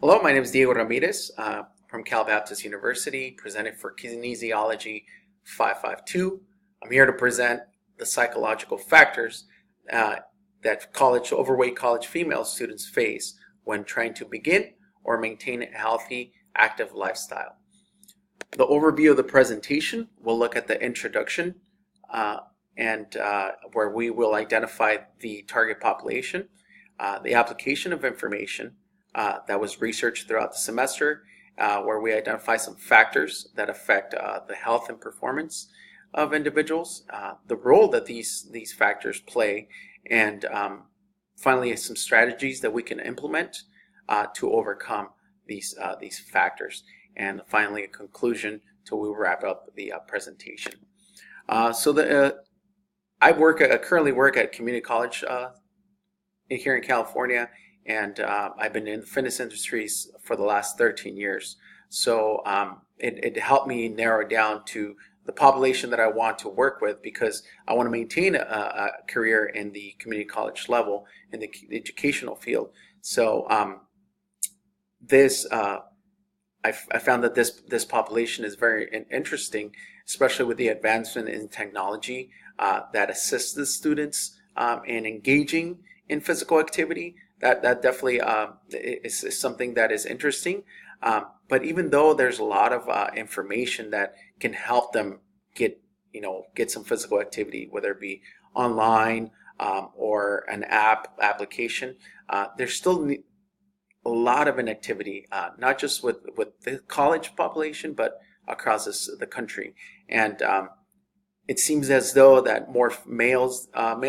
Hello, my name is Diego Ramirez from Cal Baptist University, presenting for Kinesiology 552. I'm here to present the psychological factors uh, that overweight college female students face when trying to begin or maintain a healthy, active lifestyle. The overview of the presentation will look at the introduction uh, and where we will identify the target population, the application of information that was researched throughout the semester, where we identify some factors that affect the health and performance of individuals, the role that these factors play, and finally some strategies that we can implement to overcome these factors, and finally a conclusion till we wrap up the presentation. So I currently work at community college here in California, and I've been in the fitness industries for the last 13 years. So it helped me narrow down to the population that I want to work with, because I want to maintain a career in the community college level in the educational field. So this I found that this population is very interesting, especially with the advancement in technology that assists the students in engaging in physical activity. That definitely is something that is interesting. But even though there's a lot of information that can help them get some physical activity, whether it be online or an application, there's still a lot of inactivity, not just with the college population, but across the country. And it seems as though that more male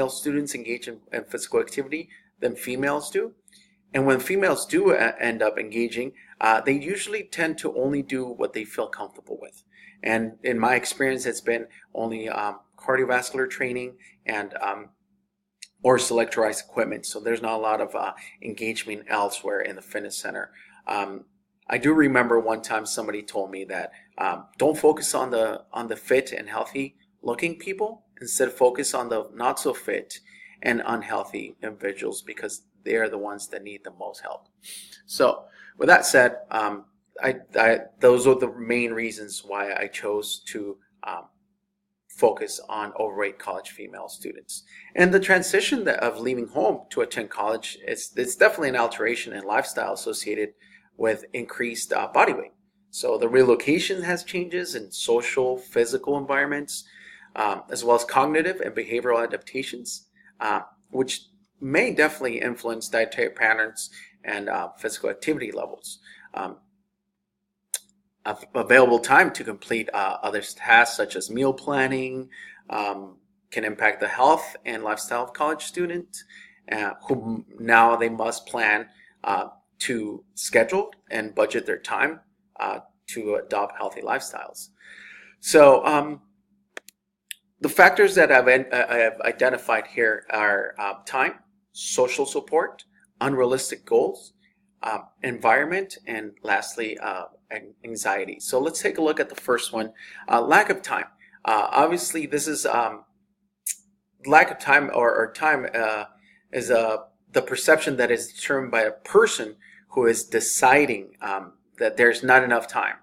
students engage in physical activity than females do. And when females do end up engaging, they usually tend to only do what they feel comfortable with. And in my experience, it's been only cardiovascular training and or selectorized equipment. So there's not a lot of engagement elsewhere in the fitness center. I do remember one time somebody told me that don't focus on the fit and healthy looking people. Instead, focus on the not so fit and unhealthy individuals, they are the ones that need the most help. So with that said, those are the main reasons why I chose to focus on overweight college female students. And the transition of leaving home to attend college, it's definitely an alteration in lifestyle associated with increased body weight. So the relocation has changes in social, physical environments, as well as cognitive and behavioral adaptations, which may definitely influence dietary patterns and physical activity levels. Available time to complete other tasks such as meal planning can impact the health and lifestyle of college students, who now they must plan to schedule and budget their time to adopt healthy lifestyles. So the factors that I have identified here are time, social support, unrealistic goals, environment, and lastly, anxiety. So let's take a look at the first one, lack of time. Obviously, this is lack of time, or time is the perception that is determined by a person who is deciding that there's not enough time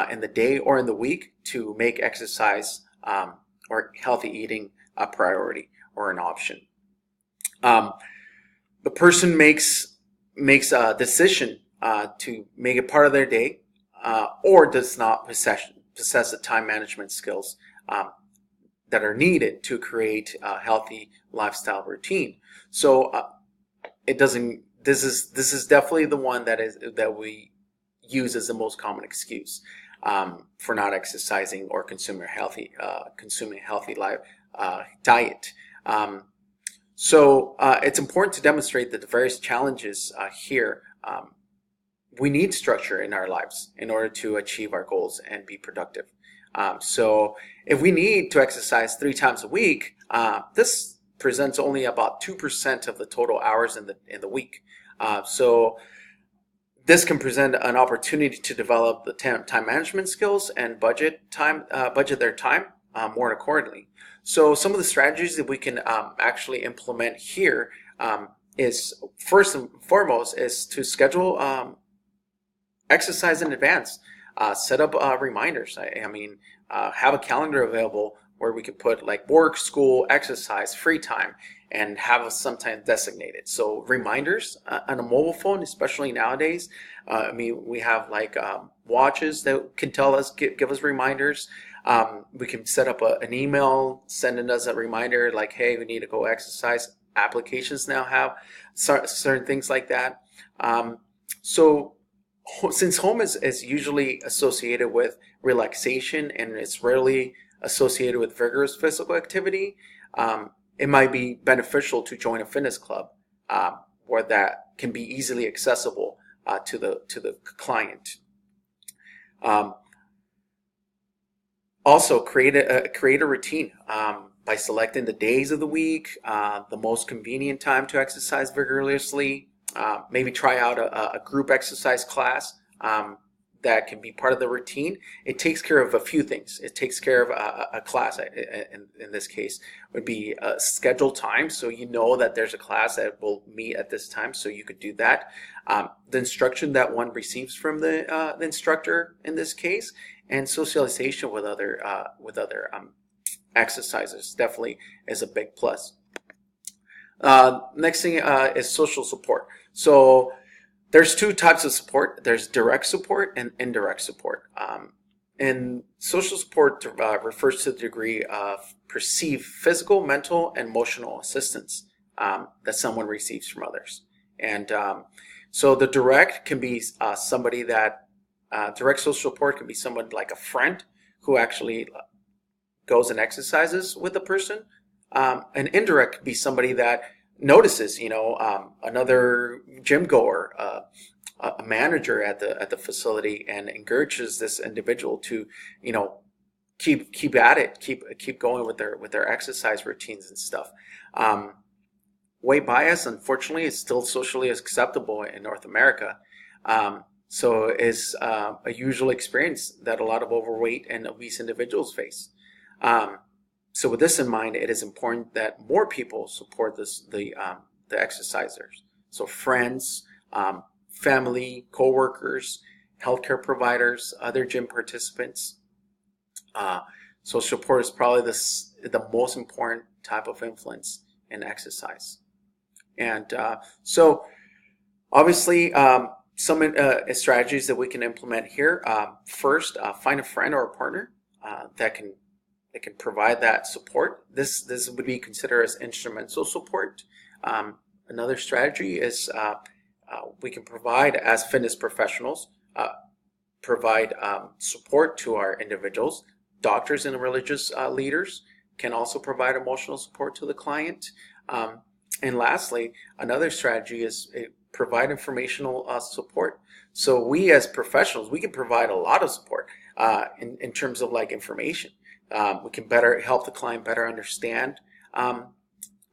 in the day or in the week to make exercise or healthy eating a priority or an option. The person makes a decision to make it part of their day, or does not possess the time management skills that are needed to create a healthy lifestyle routine. So it doesn't. This is definitely the one that we use as the most common excuse for not exercising or consuming a healthy diet. So it's important to demonstrate that the various challenges here. We need structure in our lives in order to achieve our goals and be productive. So if we need to exercise 3 times a week, this presents only about 2% of the total hours in the week. So this can present an opportunity to develop the time management skills and budget their time more accordingly. So some of the strategies that we can actually implement here is first and foremost is to schedule exercise in advance. Set up reminders. Have a calendar available where we could put like work, school, exercise, free time, and have some time designated. So reminders on a mobile phone, especially nowadays. We have like watches that can tell us, give us reminders. We can set up an email sending us a reminder like, hey, we need to go exercise. Applications now have certain things like that. So since home is usually associated with relaxation and it's rarely associated with vigorous physical activity, it might be beneficial to join a fitness club where that can be easily accessible to the client. Also, create a routine by selecting the days of the week, the most convenient time to exercise vigorously. Maybe try out a group exercise class that can be part of the routine. It takes care of a few things. It takes care of a class, in this case, would be a scheduled time. So you know that there's a class that will meet at this time, so you could do that. The instruction that one receives from the instructor in this case, and socialization with other exercises definitely is a big plus. Next thing is social support. So there's two types of support. There's direct support and indirect support. And social support refers to the degree of perceived physical, mental, and emotional assistance that someone receives from others. And so the direct can be somebody that, direct social support can be someone like a friend who actually goes and exercises with the person. And indirect could be somebody that notices, another gym goer, a manager at the facility, and encourages this individual to, keep at it, keep going with their exercise routines and stuff. Weight bias, unfortunately, is still socially acceptable in North America. So is a usual experience that a lot of overweight and obese individuals face. So with this in mind, it is important that more people support the exercisers. So friends, family, coworkers, healthcare providers, other gym participants. So support is probably the most important type of influence in exercise. And so obviously some strategies that we can implement here. First, find a friend or a partner that can provide that support. This would be considered as instrumental support. Another strategy is we can provide, as fitness professionals, provide support to our individuals. Doctors and religious leaders can also provide emotional support to the client. And lastly, another strategy is provide informational support. So we as professionals, we can provide a lot of support in terms of like information. We can better help the client better understand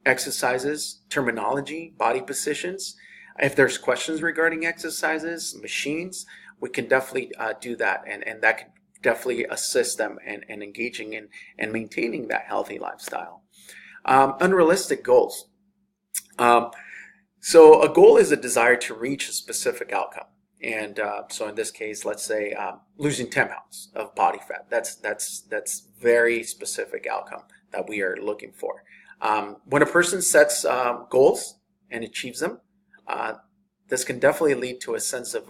exercises, terminology, body positions. If there's questions regarding exercises, machines, we can definitely do that, and that can definitely assist them in engaging in and maintaining that healthy lifestyle. Unrealistic goals. So a goal is a desire to reach a specific outcome. And so in this case, let's say losing 10 pounds of body fat. That's very specific outcome that we are looking for. When a person sets goals and achieves them, this can definitely lead to a sense of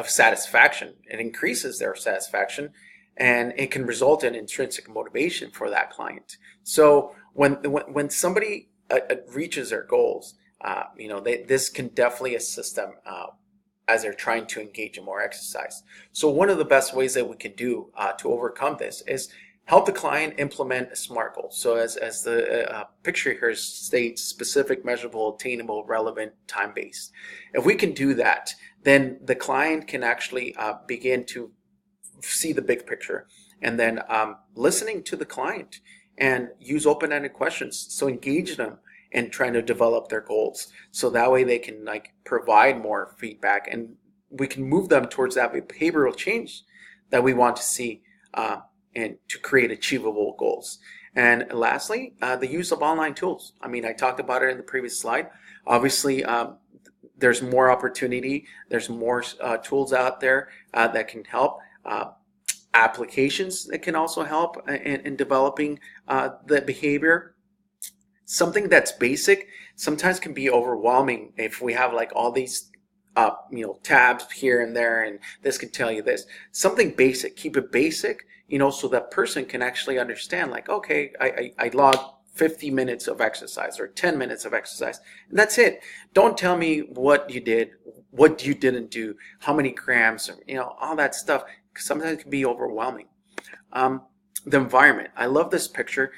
satisfaction. It increases their satisfaction, and it can result in intrinsic motivation for that client. So when somebody reaches their goals, this can definitely assist them as they're trying to engage in more exercise. So one of the best ways that we can do to overcome this is help the client implement a SMART goal. So as the picture here states, specific, measurable, attainable, relevant, time-based. If we can do that, then the client can actually begin to see the big picture, and then listening to the client and use open-ended questions. So engage them in trying to develop their goals. So that way they can provide more feedback, and we can move them towards that behavioral change that we want to see and to create achievable goals. And lastly, the use of online tools. I talked about it in the previous slide. Obviously, there's more opportunity. There's more tools out there that can help. Applications that can also help in developing the behavior. Something that's basic sometimes can be overwhelming if we have like all these tabs here and there, and this can tell you this. Something basic, keep it basic, so that person can actually understand, like, okay, I logged 50 minutes of exercise or 10 minutes of exercise, and that's it. Don't tell me what you did, what you didn't do, how many grams, all that stuff. Sometimes it can be overwhelming. The environment. I love this picture.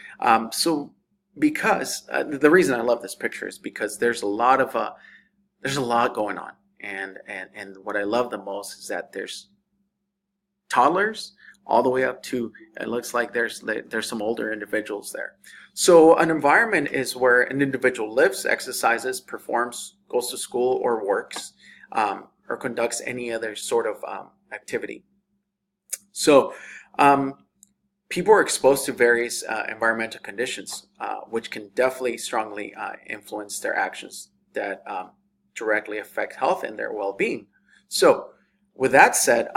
Because the reason I love this picture is because there's a lot going on, and what I love the most is that there's toddlers all the way up to, it looks like there's some older individuals there. So an environment is where an individual lives, exercises, performs, goes to school, or works, or conducts any other sort of activity. So people are exposed to various environmental conditions, which can definitely strongly influence their actions that directly affect health and their well-being. So with that said,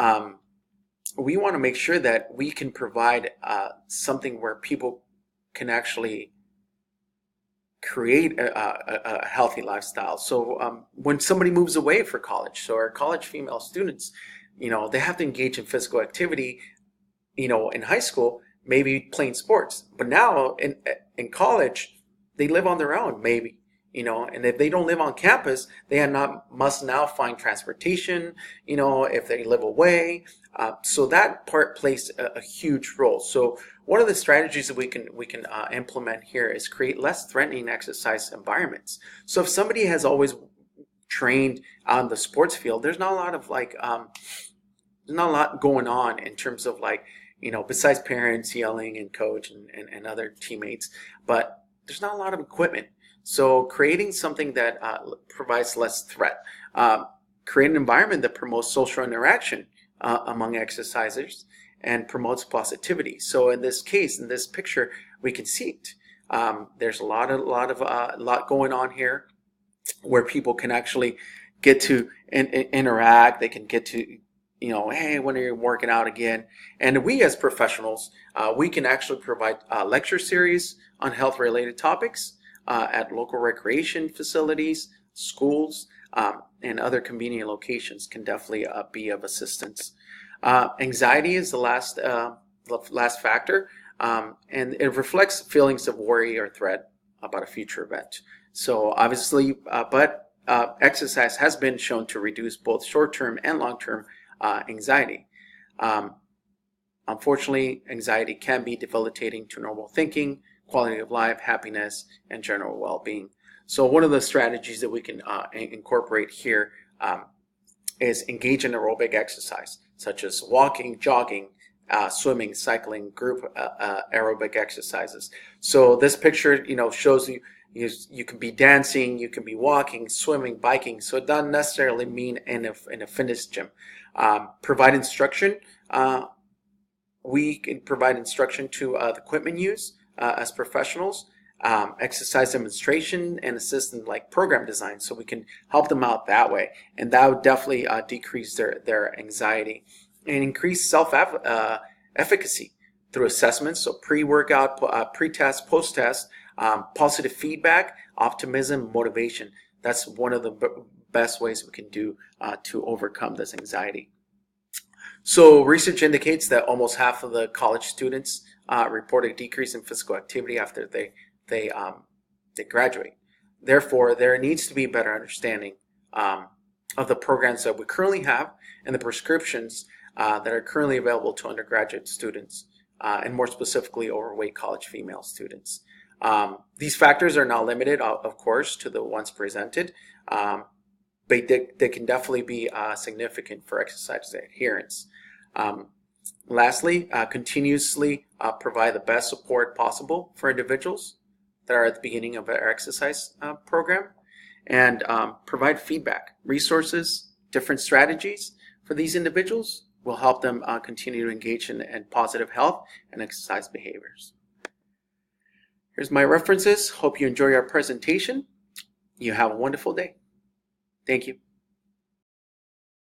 we want to make sure that we can provide something where people can actually create a healthy lifestyle. So when somebody moves away for college, so our college female students, they have to engage in physical activity, in high school, maybe playing sports. But now in college, they live on their own, maybe, and if they don't live on campus, they must now find transportation, if they live away. So that part plays a huge role. So one of the strategies that we can implement here is create less threatening exercise environments. So if somebody has always trained on the sports field, there's not a lot of there's not a lot going on in terms of besides parents yelling and coach and other teammates, but there's not a lot of equipment. So creating something that provides less threat, create an environment that promotes social interaction among exercisers and promotes positivity. So in this case, in this picture, we can see it. There's a lot going on here, where people can actually get to interact. They can get to, hey, when are you working out again? And we as professionals, we can actually provide lecture series on health-related topics at local recreation facilities, schools, and other convenient locations can definitely be of assistance. Anxiety is the last factor, and it reflects feelings of worry or threat about a future event. So obviously, exercise has been shown to reduce both short-term and long-term anxiety. Unfortunately, anxiety can be debilitating to normal thinking, quality of life, happiness, and general well-being. So one of the strategies that we can incorporate here is engage in aerobic exercise, such as walking, jogging, swimming, cycling, group aerobic exercises. So this picture, shows you can be dancing, you can be walking, swimming, biking. So it doesn't necessarily mean in a fitness gym. Provide instruction. We can provide instruction to the equipment use as professionals, exercise demonstration, and assist in program design. So we can help them out that way, and that would definitely decrease their anxiety and increase self-efficacy through assessments. So pre-workout, pre-test, post-test, positive feedback, optimism, motivation. That's one of the best ways we can do to overcome this anxiety. So research indicates that almost half of the college students report a decrease in physical activity after they graduate. Therefore, there needs to be better understanding of the programs that we currently have and the prescriptions that are currently available to undergraduate students, and more specifically overweight college female students. These factors are not limited, of course, to the ones presented, but they can definitely be significant for exercise adherence. Lastly, continuously provide the best support possible for individuals that are at the beginning of their exercise program, and provide feedback, resources, different strategies for these individuals will help them continue to engage in positive health and exercise behaviors. Here's my references. Hope you enjoy our presentation. You have a wonderful day. Thank you.